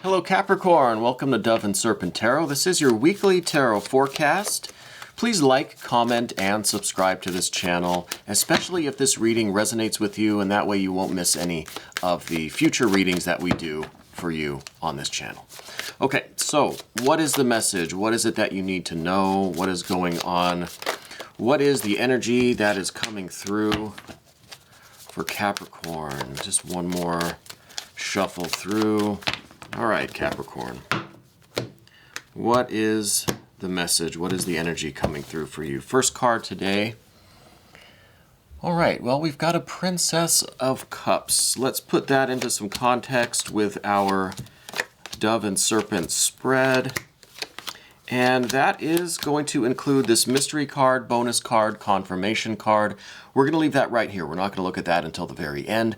Hello Capricorn, welcome to Dove and Serpent Tarot. This is your weekly tarot forecast. Please like, comment, and subscribe to this channel, especially if this reading resonates with you, and that way you won't miss any of the future readings that we do for you on this channel. Okay, so what is the message? What is it that you need to know? What is going on? What is the energy that is coming through for Capricorn? Just one more shuffle through. All right, Capricorn. What is the message? What is the energy coming through for you? First card today. All right, well, we've got a Princess of Cups. Let's put that into some context with our Dove and Serpent spread. And that is going to include this mystery card, bonus card, confirmation card. We're going to leave that right here. We're not going to look at that until the very end.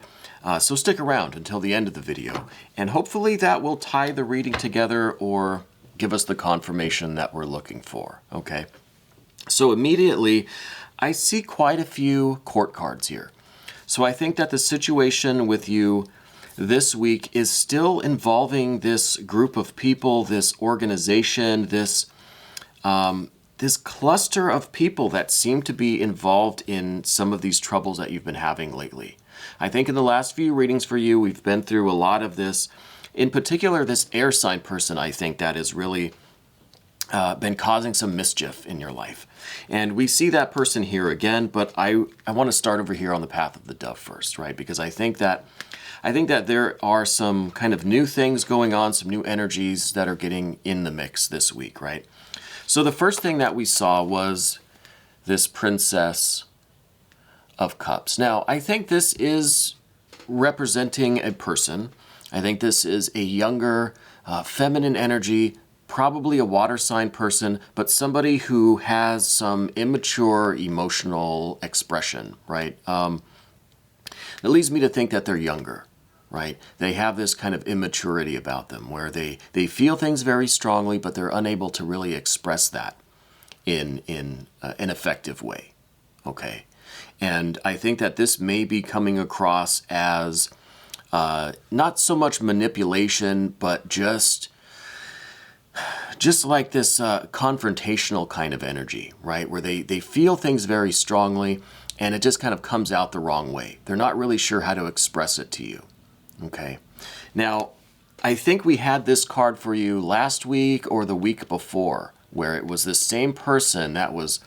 So stick around until the end of the video. And hopefully that will tie the reading together or give us the confirmation that we're looking for. Okay. So immediately, I see quite a few court cards here. So I think that the situation with you this week is still involving this group of people, this organization, this cluster of people that seem to be involved in some of these troubles that you've been having lately. I think in the last few readings for you, we've been through a lot of this. In particular, this air sign person, I think that has really been causing some mischief in your life. And we see that person here again, but I want to start over here on the path of the dove first, right? Because I think that there are some kind of new things going on, some new energies that are getting in the mix this week, right? So the first thing that we saw was this Princess of Cups. Now, I think this is representing a person. I think this is a younger, feminine energy, probably a water sign person, but somebody who has some immature emotional expression, right? It leads me to think that they're younger, right? They have this kind of immaturity about them where they feel things very strongly, but they're unable to really express that in an effective way, okay? And I think that this may be coming across as not so much manipulation, but just like this confrontational kind of energy, right? Where they feel things very strongly and it just kind of comes out the wrong way. They're not really sure how to express it to you, okay? Now, I think we had this card for you last week or the week before, where it was this same person that was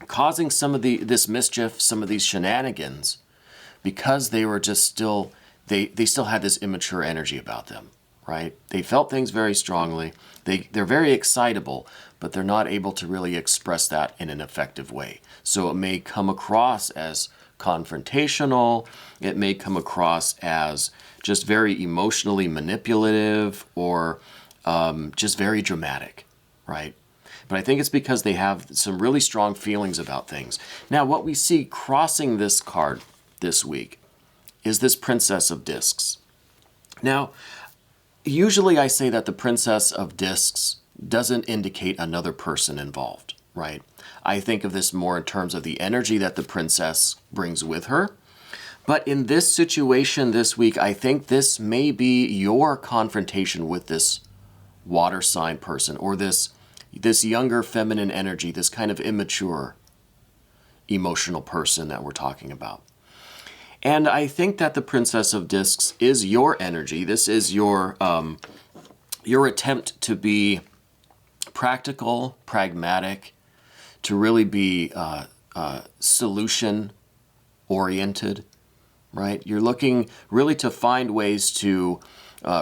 causing some of this mischief, some of these shenanigans, because they were just still, they still had this immature energy about them, right? They felt things very strongly. They're very excitable, but they're not able to really express that in an effective way. So it may come across as confrontational. It may come across as just very emotionally manipulative or just very dramatic, right? But I think it's because they have some really strong feelings about things. Now, what we see crossing this card this week is this Princess of Discs. Now, usually I say that the Princess of Discs doesn't indicate another person involved, right? I think of this more in terms of the energy that the princess brings with her. But in this situation this week, I think this may be your confrontation with this water sign person or this younger feminine energy, this kind of immature emotional person that we're talking about. And I think that the Princess of Discs is your energy. This is your attempt to be practical, pragmatic, to really be solution-oriented, right? You're looking really to find ways to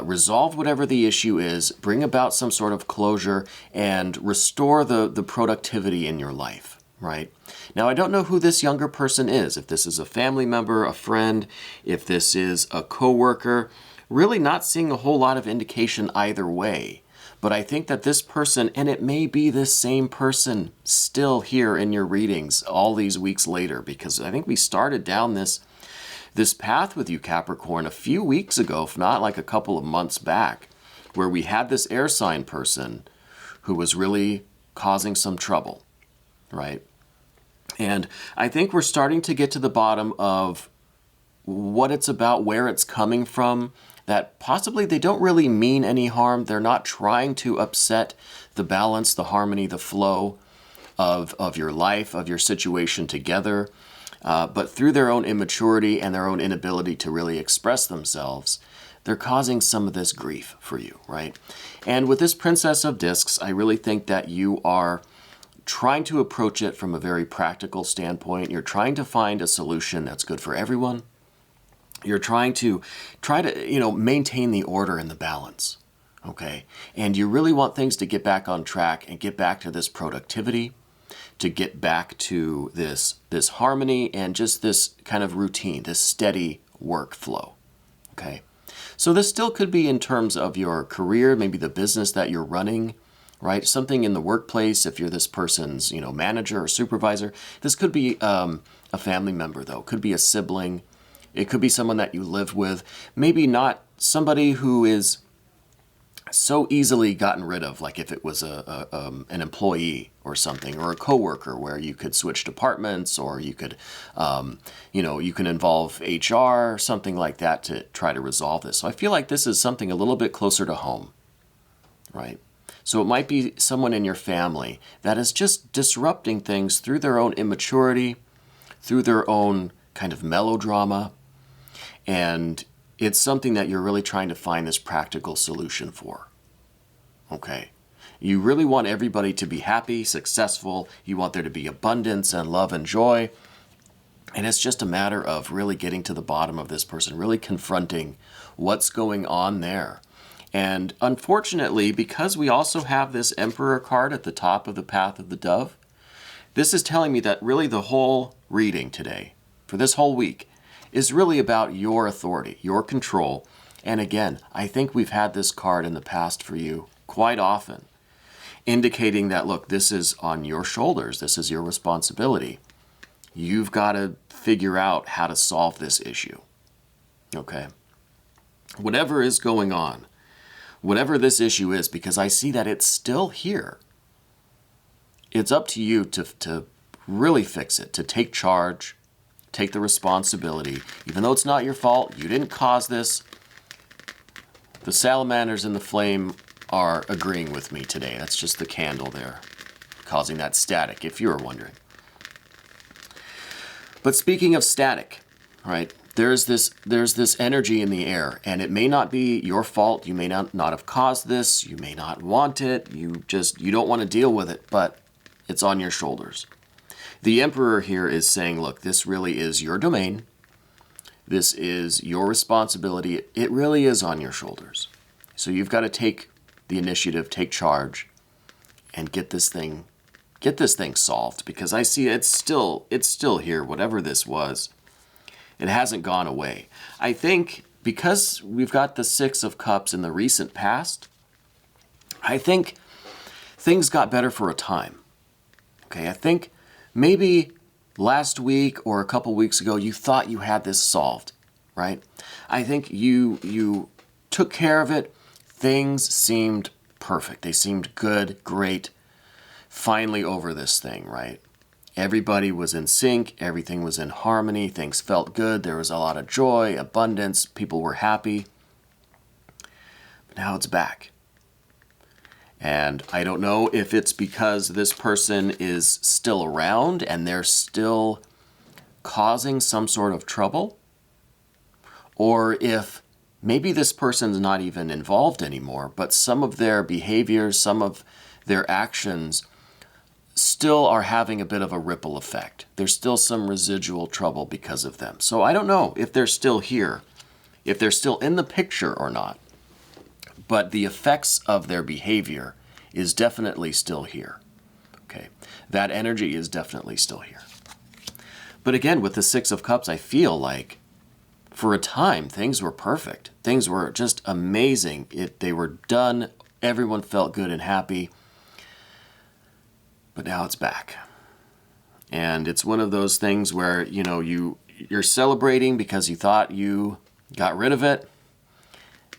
resolve whatever the issue is, bring about some sort of closure, and restore the productivity in your life, right? Now, I don't know who this younger person is, if this is a family member, a friend, if this is a coworker, really not seeing a whole lot of indication either way. But I think that this person, and it may be this same person still here in your readings all these weeks later, because I think we started down this path with you, Capricorn, a few weeks ago, if not like a couple of months back, where we had this air sign person who was really causing some trouble, right? And I think we're starting to get to the bottom of what it's about, where it's coming from. that possibly they don't really mean any harm. They're not trying to upset the balance, the harmony, the flow of your life, of your situation together. But through their own immaturity and their own inability to really express themselves, they're causing some of this grief for you, right? And with this Princess of Discs, I really think that you are trying to approach it from a very practical standpoint. You're trying to find a solution that's good for everyone. You're trying to maintain the order and the balance, okay? And you really want things to get back on track and get back to this productivity, to get back to this harmony and just this kind of routine, this steady workflow, okay? So this still could be in terms of your career, maybe the business that you're running, right? Something in the workplace, if you're this person's, manager or supervisor. This could be a family member, though. Could be a sibling. It could be someone that you live with. Maybe not somebody who is so easily gotten rid of, like if it was an employee or something, or a coworker where you could switch departments, or you could, you can involve HR, something like that to try to resolve this. So I feel like this is something a little bit closer to home, right? So it might be someone in your family that is just disrupting things through their own immaturity, through their own kind of melodrama, and it's something that you're really trying to find this practical solution for, okay? You really want everybody to be happy, successful. You want there to be abundance and love and joy. And it's just a matter of really getting to the bottom of this person, really confronting what's going on there. And unfortunately, because we also have this Emperor card at the top of the Path of the Dove, this is telling me that really the whole reading today, for this whole week, is really about your authority, your control. And again, I think we've had this card in the past for you quite often, indicating that, look, this is on your shoulders. This is your responsibility. You've got to figure out how to solve this issue, okay? Whatever is going on, whatever this issue is, because I see that it's still here, it's up to you to really fix it, to take charge, take the responsibility. Even though it's not your fault, you didn't cause this. The salamanders in the flame are agreeing with me today. That's just the candle there, causing that static, if you were wondering. But speaking of static, right, there's this energy in the air, and it may not be your fault. You may not have caused this. You may not want it. You don't want to deal with it, but it's on your shoulders. The Emperor here is saying, look, this really is your domain. This is your responsibility. It really is on your shoulders. So you've got to take the initiative, take charge, and get this thing solved, because I see it's still here, whatever this was. It hasn't gone away. I think because we've got the Six of Cups in the recent past, I think things got better for a time. Okay, I think maybe last week or a couple weeks ago, you thought you had this solved, right? I think you took care of it. Things seemed perfect. They seemed good, great. Finally over this thing, right? Everybody was in sync. Everything was in harmony. Things felt good. There was a lot of joy, abundance. People were happy. But now it's back. And I don't know if it's because this person is still around and they're still causing some sort of trouble, or if maybe this person's not even involved anymore, but some of their behaviors, some of their actions still are having a bit of a ripple effect. There's still some residual trouble because of them. So I don't know if they're still here, if they're still in the picture or not. But the effects of their behavior is definitely still here. Okay, that energy is definitely still here. But again, with the Six of Cups, I feel like for a time, things were perfect. Things were just amazing. They were done. Everyone felt good and happy. But now it's back. And it's one of those things where, you're celebrating because you thought you got rid of it,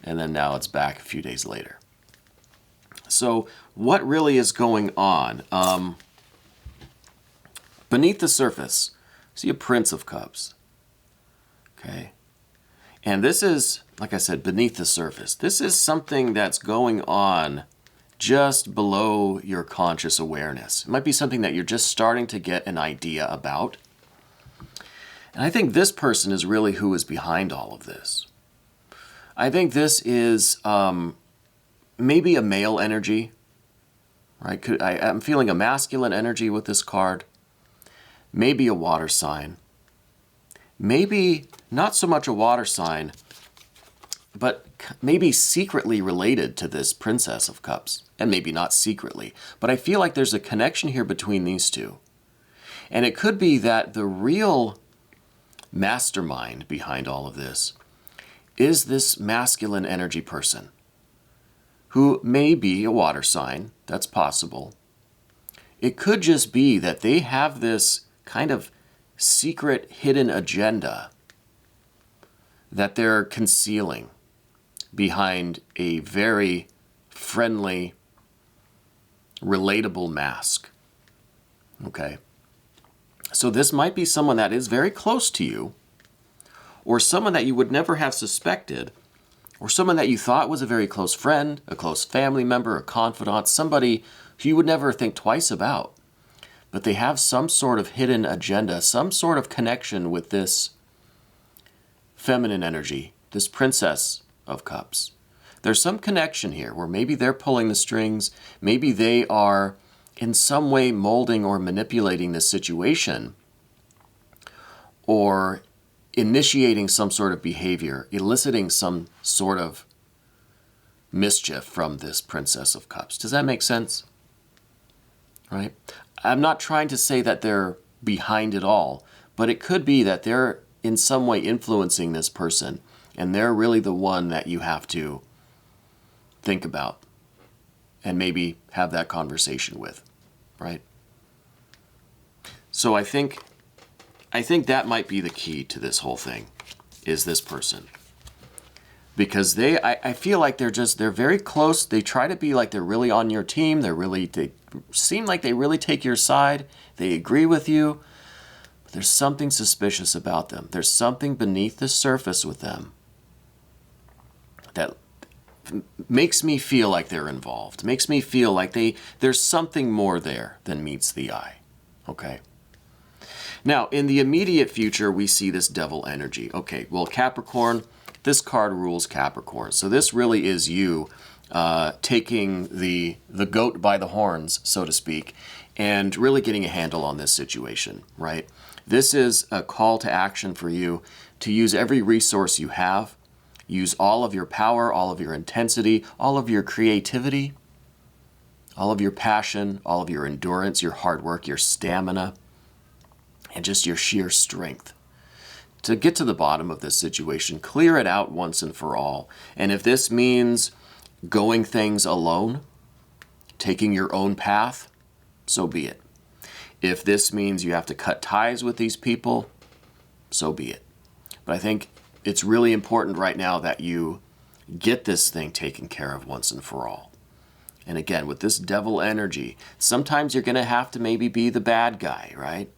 and then now it's back a few days later. So what really is going on? Beneath the surface, see a Prince of Cups. Okay. And this is, like I said, beneath the surface. This is something that's going on just below your conscious awareness. It might be something that you're just starting to get an idea about. And I think this person is really who is behind all of this. I think this is maybe a male energy, right? I'm feeling a masculine energy with this card. Maybe a water sign. Maybe not so much a water sign, but maybe secretly related to this Princess of Cups. And maybe not secretly. But I feel like there's a connection here between these two. And it could be that the real mastermind behind all of this is this masculine energy person who may be a water sign. That's possible. It could just be that they have this kind of secret hidden agenda that they're concealing behind a very friendly, relatable mask. Okay? So this might be someone that is very close to you, or someone that you would never have suspected, or someone that you thought was a very close friend, a close family member, a confidant, somebody who you would never think twice about. But they have some sort of hidden agenda, some sort of connection with this feminine energy, this Princess of Cups. There's some connection here where maybe they're pulling the strings, maybe they are in some way molding or manipulating this situation, or initiating some sort of behavior, eliciting some sort of mischief from this Princess of Cups. Does that make sense? Right? I'm not trying to say that they're behind it all, but it could be that they're in some way influencing this person, and they're really the one that you have to think about and maybe have that conversation with, right? So I think that might be the key to this whole thing, is this person. Because I feel like they're very close. They try to be like they're really on your team. They seem like they really take your side. They agree with you. But there's something suspicious about them. There's something beneath the surface with them that makes me feel like they're involved. Makes me feel like there's something more there than meets the eye. Okay? Now, in the immediate future, we see this devil energy. Okay, well, Capricorn, this card rules Capricorn. So this really is you taking the goat by the horns, so to speak, and really getting a handle on this situation, right? This is a call to action for you to use every resource you have. Use all of your power, all of your intensity, all of your creativity, all of your passion, all of your endurance, your hard work, your stamina, and just your sheer strength to get to the bottom of this situation, clear it out once and for all. And if this means going things alone, taking your own path, so be it. If this means you have to cut ties with these people, so be it. But I think it's really important right now that you get this thing taken care of once and for all. And again, with this devil energy, sometimes you're going to have to maybe be the bad guy, right?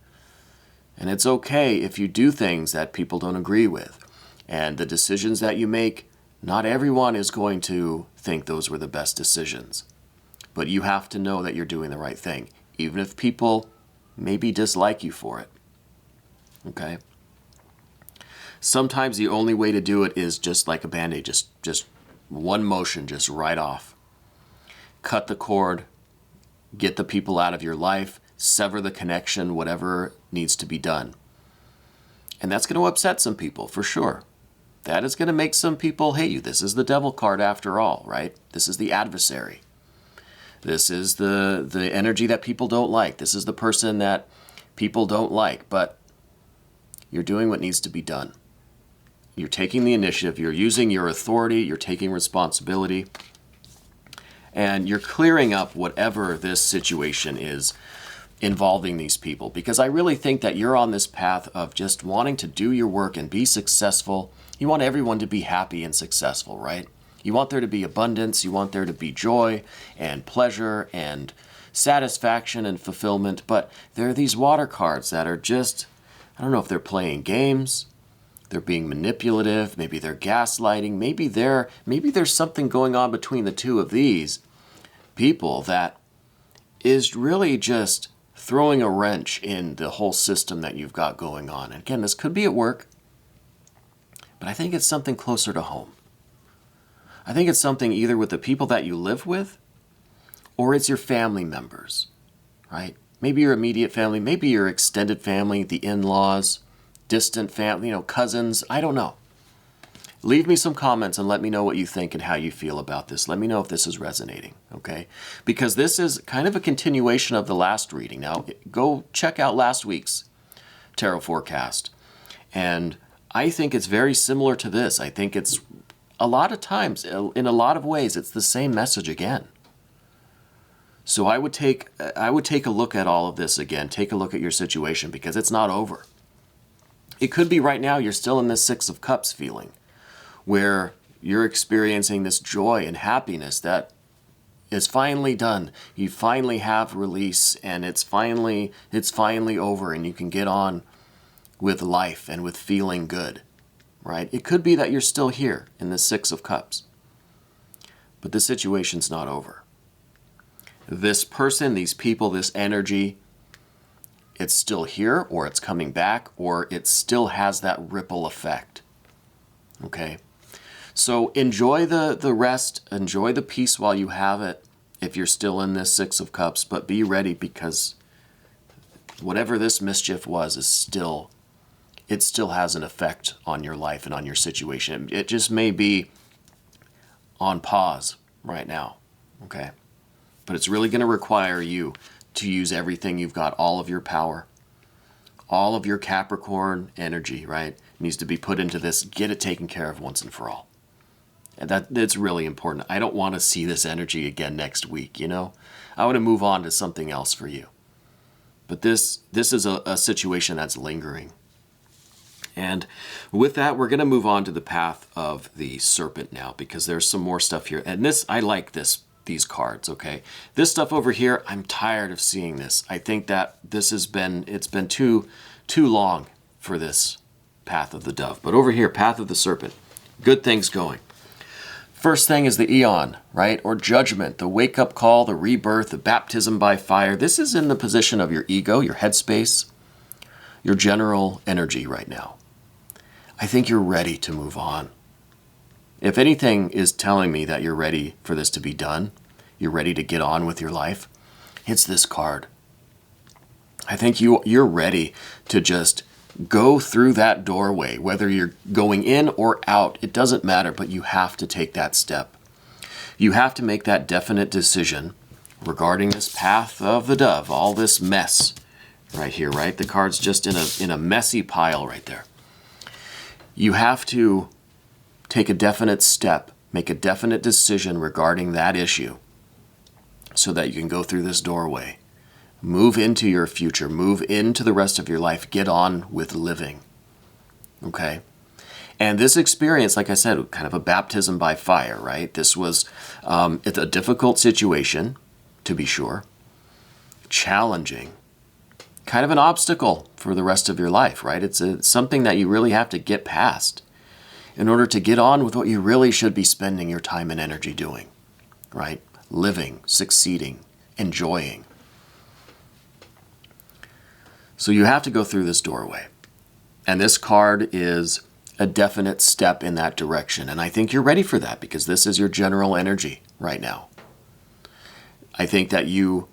And it's okay if you do things that people don't agree with. And the decisions that you make, not everyone is going to think those were the best decisions. But you have to know that you're doing the right thing, even if people maybe dislike you for it. Okay? Sometimes the only way to do it is just like a Band-Aid, just one motion, just right off. Cut the cord, get the people out of your life, sever the connection, whatever needs to be done. And that's going to upset some people, for sure. That is going to make some people hate you. This is the devil card after all, right? This is the adversary. This is the energy that people don't like. This is the person that people don't like. But you're doing what needs to be done. You're taking the initiative. You're using your authority. You're taking responsibility. And you're clearing up whatever this situation is involving these people, because I really think that you're on this path of just wanting to do your work and be successful. You want everyone to be happy and successful, right? You want there to be abundance. You want there to be joy and pleasure and satisfaction and fulfillment. But there are these water cards that are just, I don't know if they're playing games they're being manipulative, maybe they're gaslighting, maybe there's something going on between the two of these people that is really just throwing a wrench in the whole system that you've got going on. And again, this could be at work, but I think it's something closer to home. I think it's something either with the people that you live with, or it's your family members, right? Maybe your immediate family, maybe your extended family, the in-laws, distant family, cousins, I don't know. Leave me some comments and let me know what you think and how you feel about this. Let me know if this is resonating, okay? Because this is kind of a continuation of the last reading. Now, go check out last week's tarot forecast. And I think it's very similar to this. I think it's a lot of times, in a lot of ways, it's the same message again. So I would take a look at all of this again. Take a look at your situation because it's not over. It could be right now you're still in this Six of Cups feeling, where you're experiencing this joy and happiness that is finally done. You finally have release, and it's finally over, and you can get on with life and with feeling good, right? It could be that you're still here in the Six of Cups, but the situation's not over. This person, these people, this energy, it's still here, or it's coming back, or it still has that ripple effect. Okay? So enjoy the rest, enjoy the peace while you have it, if you're still in this Six of Cups, but be ready because whatever this mischief was it still has an effect on your life and on your situation. It just may be on pause right now, okay? But it's really going to require you to use everything you've got, all of your power, all of your Capricorn energy, right? Needs to be put into this. Get it taken care of once and for all. And that's really important. I don't want to see this energy again next week, I want to move on to something else for you. But this is a situation that's lingering. And with that, we're going to move on to the path of the Serpent now, because there's some more stuff here. And I like these cards, okay? This stuff over here, I'm tired of seeing this. I think that it's been too long for this path of the Dove. But over here, path of the Serpent, good things going. First thing is the Eon, right? Or judgment, the wake-up call, the rebirth, the baptism by fire. This is in the position of your ego, your headspace, your general energy right now. I think you're ready to move on. If anything is telling me that you're ready for this to be done, you're ready to get on with your life, it's this card. I think you're ready to just go through that doorway, whether you're going in or out, it doesn't matter, but you have to take that step. You have to make that definite decision regarding this path of the Dove, all this mess right here, right? The card's just in a messy pile right there. You have to take a definite step, make a definite decision regarding that issue so that you can go through this doorway. Move into your future, move into the rest of your life, get on with living, okay? And this experience, like I said, kind of a baptism by fire, right? This was it's a difficult situation, to be sure, challenging, kind of an obstacle for the rest of your life, right? It's something that you really have to get past in order to get on with what you really should be spending your time and energy doing, right? Living, succeeding, enjoying. So you have to go through this doorway. And this card is a definite step in that direction. And I think you're ready for that because this is your general energy right now. I think that you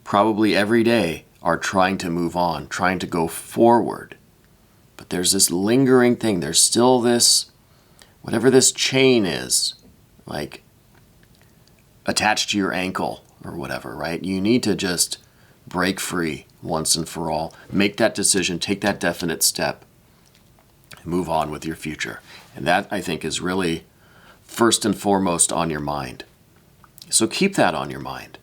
probably every day are trying to move on, trying to go forward. But there's this lingering thing. There's still this, whatever this chain is, like attached to your ankle or whatever, right? You need to just break free once and for all. Make that decision, take that definite step, move on with your future. And that, I think, is really first and foremost on your mind. So keep that on your mind.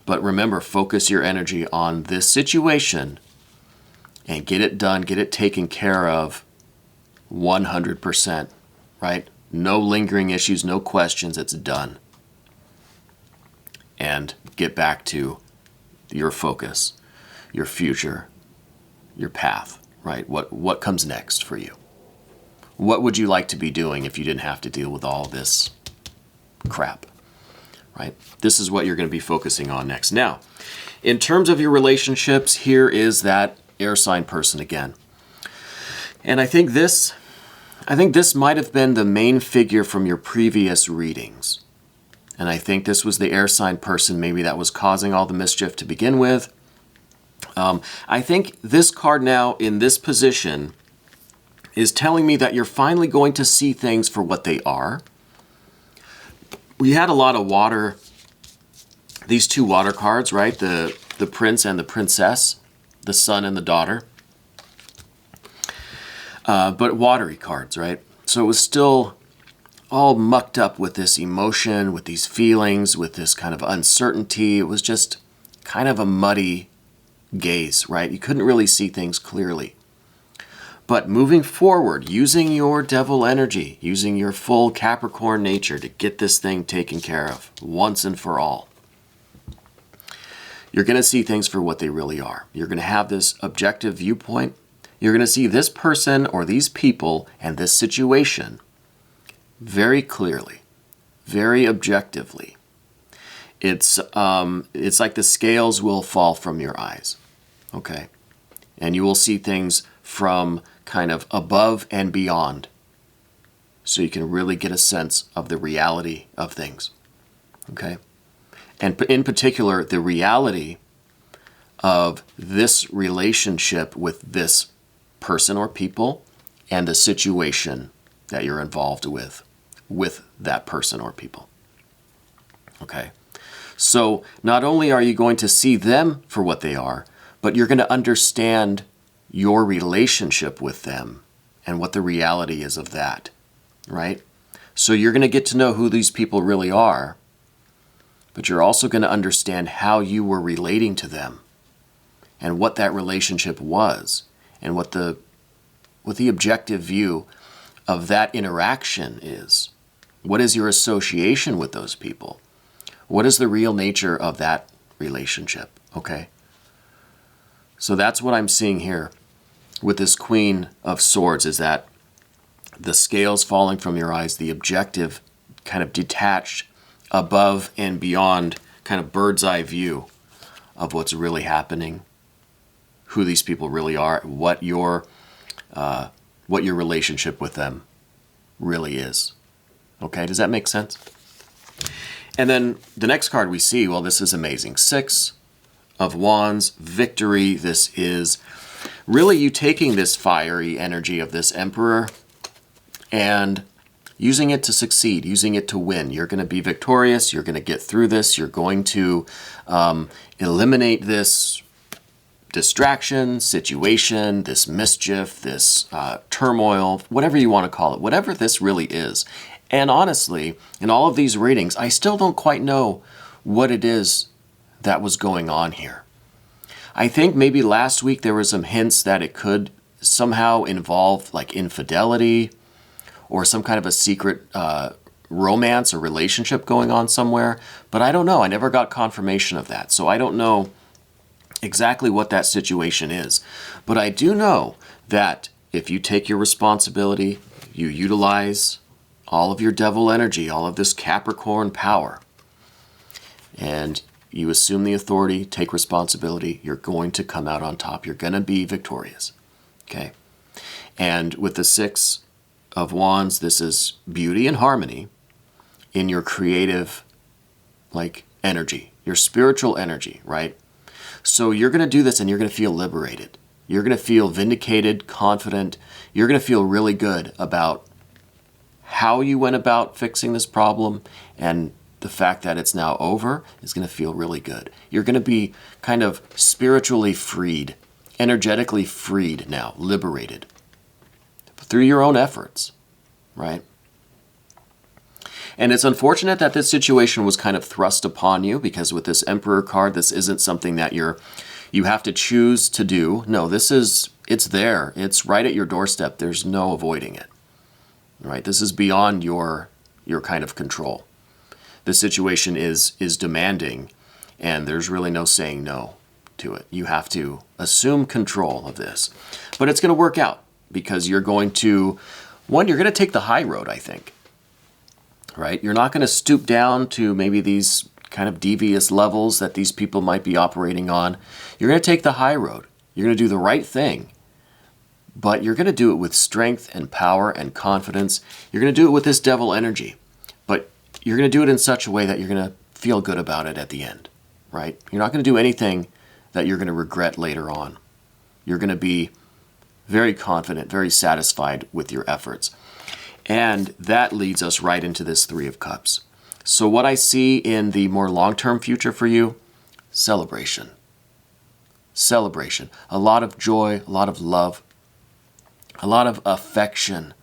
But remember, focus your energy on this situation and get it done, get it taken care of 100%, right? No lingering issues, no questions, it's done. And get back to your focus, your future, your path, right? What comes next for you, What would you like to be doing if you didn't have to deal with all this crap, right? This is what you're going to be focusing on next. Now, in terms of your relationships, here is that air sign person again. And I think this might have been the main figure from your previous readings. And I think this was the air sign person, maybe that was causing all the mischief to begin with. I think this card now in this position is telling me that you're finally going to see things for what they are. We had a lot of water, these two water cards, right? The prince and the princess, the son and the daughter. But watery cards, right? So it was still all mucked up with this emotion, with these feelings, with this kind of uncertainty. It was just kind of a muddy gaze, right? You couldn't really see things clearly. But moving forward, using your devil energy, using your full Capricorn nature to get this thing taken care of once and for all, you're going to see things for what they really are. You're going to have this objective viewpoint. You're going to see this person or these people and this situation very clearly, very objectively. It's like the scales will fall from your eyes, okay? And you will see things from kind of above and beyond, so you can really get a sense of the reality of things, okay? And in particular, the reality of this relationship with this person or people and the situation that you're involved with that person or people, okay? So not only are you going to see them for what they are, but you're going to understand your relationship with them and what the reality is of that, right? So you're going to get to know who these people really are, but you're also going to understand how you were relating to them and what that relationship was and what the objective view of that interaction is. What is your association with those people? What is the real nature of that relationship, okay? So that's what I'm seeing here with this Queen of Swords, is that the scales falling from your eyes, the objective kind of detached above and beyond kind of bird's eye view of what's really happening, who these people really are, what your relationship with them really is. Okay, does that make sense? And then the next card we see, well, this is amazing. 6 of Wands, victory. This is really you taking this fiery energy of this Emperor and using it to succeed, using it to win. You're going to be victorious. You're going to get through this. You're going to eliminate this distraction, situation, this mischief, this turmoil, whatever you want to call it, whatever this really is. And honestly, in all of these readings, I still don't quite know what it is that was going on here. I think maybe last week there were some hints that it could somehow involve like infidelity or some kind of a secret romance or relationship going on somewhere. But I don't know. I never got confirmation of that. So I don't know exactly what that situation is. But I do know that if you take your responsibility, you utilize all of your devil energy, all of this Capricorn power, and you assume the authority, take responsibility, you're going to come out on top. You're going to be victorious, okay? And with the 6 of Wands, this is beauty and harmony in your creative, like, energy, your spiritual energy, right? So you're going to do this and you're going to feel liberated. You're going to feel vindicated, confident. You're going to feel really good about how you went about fixing this problem, and the fact that it's now over is going to feel really good. You're going to be kind of spiritually freed, energetically freed now, liberated through your own efforts, right? And it's unfortunate that this situation was kind of thrust upon you, because with this Emperor card, this isn't something that you have to choose to do. No, it's there. It's right at your doorstep. There's no avoiding it, right? This is beyond your kind of control. The situation is demanding, and there's really no saying no to it. You have to assume control of this. But it's going to work out, because you're going to One, you're going to take the high road, I think, right? You're not going to stoop down to maybe these kind of devious levels that these people might be operating on. You're going to take the high road. You're going to do the right thing, but you're going to do it with strength and power and confidence. You're going to do it with this devil energy, but you're going to do it in such a way that you're going to feel good about it at the end, right? You're not going to do anything that you're going to regret later on. You're going to be very confident, very satisfied with your efforts. And that leads us right into this Three of Cups. So what I see in the more long-term future for you, celebration. Celebration. A lot of joy, a lot of love, a lot of affection,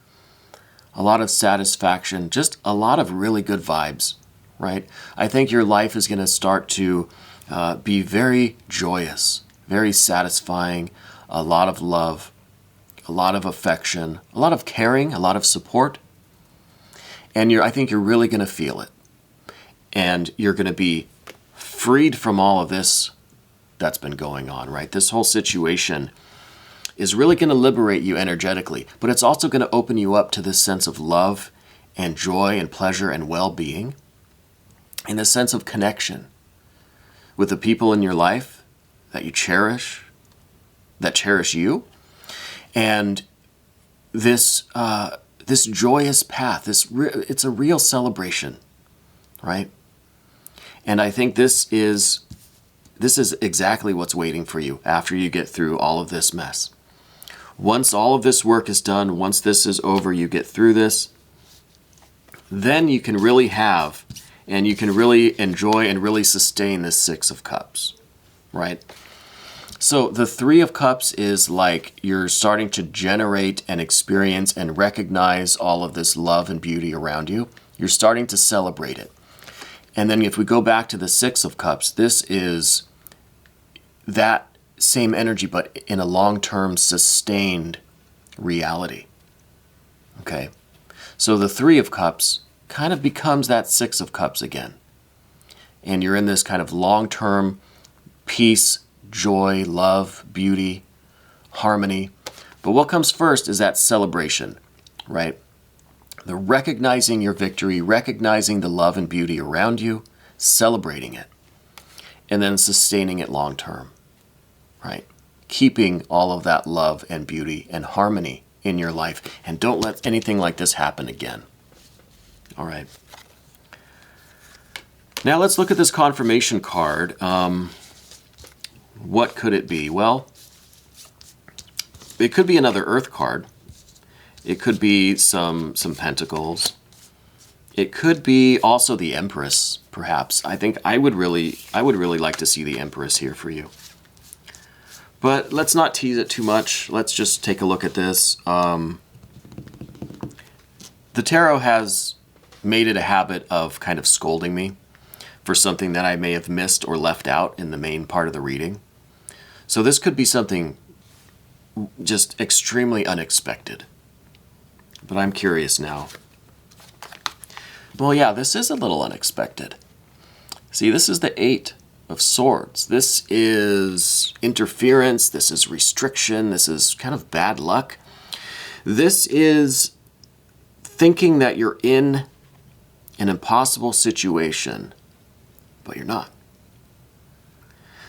a lot of satisfaction, just a lot of really good vibes, right? I think your life is going to start to be very joyous, very satisfying, a lot of love, a lot of affection, a lot of caring, a lot of support. And I think you're really going to feel it. And you're going to be freed from all of this that's been going on, right? This whole situation is really going to liberate you energetically, but it's also going to open you up to this sense of love and joy and pleasure and well-being, and this sense of connection with the people in your life that you cherish, that cherish you, and this joyous path. It's a real celebration, right? And I think this is exactly what's waiting for you after you get through all of this mess. Once all of this work is done, once this is over, you get through this, then you can really have, and you can really enjoy and really sustain this Six of Cups, right? So the Three of Cups is like you're starting to generate and experience and recognize all of this love and beauty around you. You're starting to celebrate it. And then if we go back to the Six of Cups, this is that same energy, but in a long-term sustained reality. Okay? So the Three of Cups kind of becomes that Six of Cups again. And you're in this kind of long-term peace, joy, love, beauty, harmony. But what comes first is that celebration, right? The recognizing your victory, recognizing the love and beauty around you, celebrating it, and then sustaining it long term, right? Keeping all of that love and beauty and harmony in your life, and don't let anything like this happen again. All right. Now let's look at this confirmation card. What could it be? Well, it could be another Earth card. It could be some pentacles. It could be also the Empress, perhaps. I think I would really like to see the Empress here for you. But let's not tease it too much. Let's just take a look at this. The tarot has made it a habit of kind of scolding me for something that I may have missed or left out in the main part of the reading. So this could be something just extremely unexpected. But I'm curious now. Well, yeah, this is a little unexpected. See, this is the Eight of Swords. This is interference. This is restriction. This is kind of bad luck. This is thinking that you're in an impossible situation, but you're not.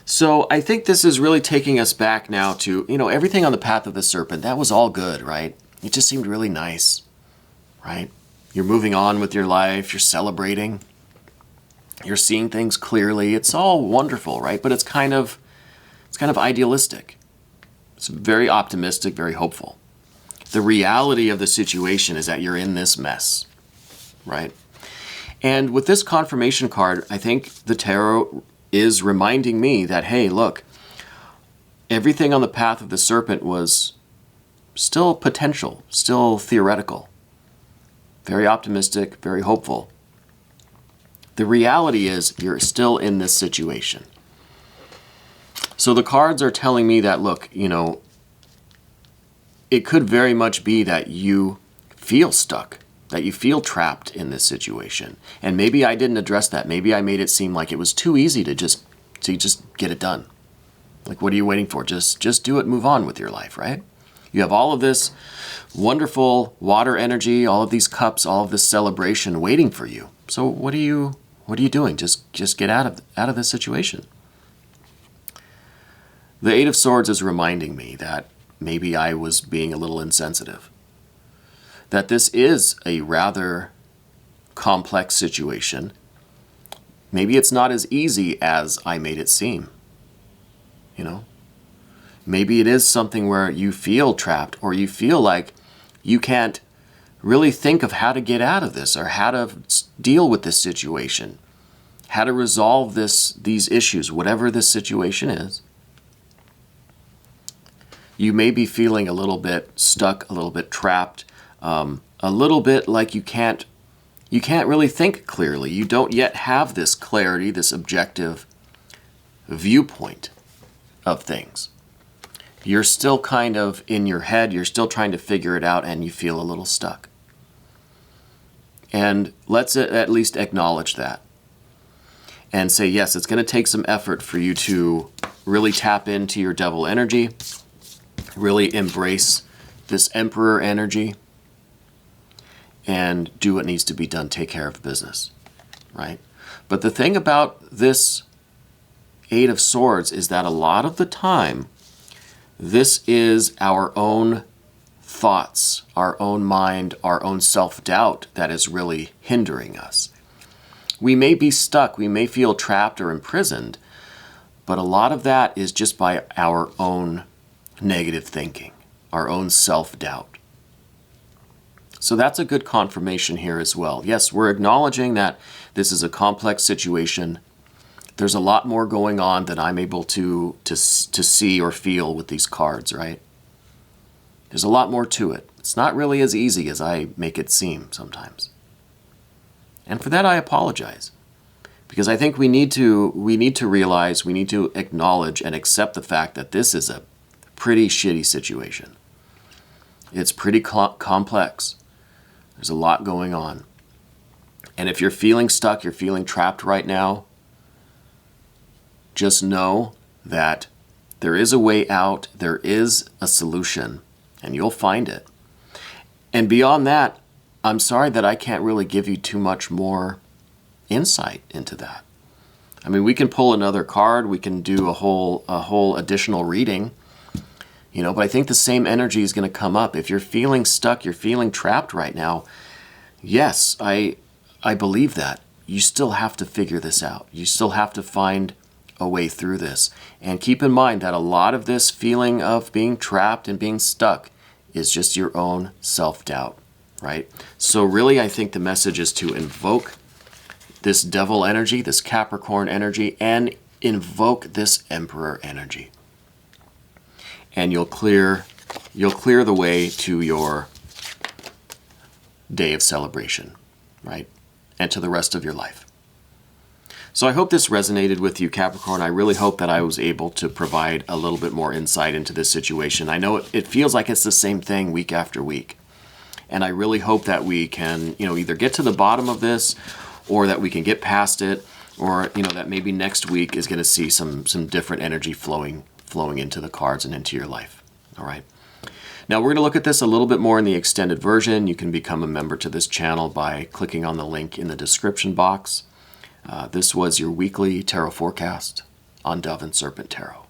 So I think this is really taking us back now to, everything on the path of the serpent. That was all good, right? It just seemed really nice, right? You're moving on with your life. You're celebrating. You're seeing things clearly. It's all wonderful, right? But it's kind of idealistic. It's very optimistic, very hopeful. The reality of the situation is that you're in this mess, right? And with this confirmation card, I think the tarot is reminding me that, hey, look, everything on the path of the serpent was still potential, still theoretical, very optimistic, very hopeful. The reality is you're still in this situation. So the cards are telling me that, look, it could very much be that you feel stuck, that you feel trapped in this situation. And maybe I didn't address that. Maybe I made it seem like it was too easy to just get it done. Like, what are you waiting for? Just do it, move on with your life, right? You have all of this wonderful water energy, all of these cups, all of this celebration waiting for you. So what are you doing? Just get out of this situation. The Eight of Swords is reminding me that maybe I was being a little insensitive. That this is a rather complex situation. Maybe it's not as easy as I made it seem. You know? Maybe it is something where you feel trapped, or you feel like you can't really think of how to get out of this, or how to deal with this situation, how to resolve these issues, whatever this situation is. You may be feeling a little bit stuck, a little bit trapped, a little bit like you can't really think clearly. You don't yet have this clarity, this objective viewpoint of things. You're still kind of in your head, you're still trying to figure it out, and you feel a little stuck. And let's at least acknowledge that. And say, yes, it's going to take some effort for you to really tap into your devil energy, really embrace this emperor energy, and do what needs to be done, take care of business, right? But the thing about this Eight of Swords is that a lot of the time, this is our own thoughts, our own mind, our own self-doubt that is really hindering us. We may be stuck, we may feel trapped or imprisoned, but a lot of that is just by our own negative thinking, our own self-doubt. So that's a good confirmation here as well. Yes, we're acknowledging that this is a complex situation. There's a lot more going on than I'm able to see or feel with these cards, right? There's a lot more to it. It's not really as easy as I make it seem sometimes. And for that I apologize. Because I think we need to realize, we need to acknowledge and accept the fact that this is a pretty shitty situation. It's pretty complex. There's a lot going on. And if you're feeling stuck, you're feeling trapped right now, just know that there is a way out, there is a solution, and you'll find it. And beyond that, I'm sorry that I can't really give you too much more insight into that. I mean, we can pull another card, we can do a whole additional reading, you know, but I think the same energy is going to come up. If you're feeling stuck, you're feeling trapped right now, yes, I believe that. You still have to figure this out. You still have to find a way through this. And keep in mind that a lot of this feeling of being trapped and being stuck is just your own self-doubt, right? So really, I think the message is to invoke this devil energy, this Capricorn energy, and invoke this emperor energy. And you'll clear the way to your day of celebration, right? And to the rest of your life. So I hope this resonated with you, Capricorn. I really hope that I was able to provide a little bit more insight into this situation. I know it feels like it's the same thing week after week. And I really hope that we can, either get to the bottom of this, or that we can get past it, or, that maybe next week is going to see some different energy flowing into the cards and into your life. All right. Now we're going to look at this a little bit more in the extended version. You can become a member to this channel by clicking on the link in the description box. This was your weekly tarot forecast on Dove and Serpent Tarot.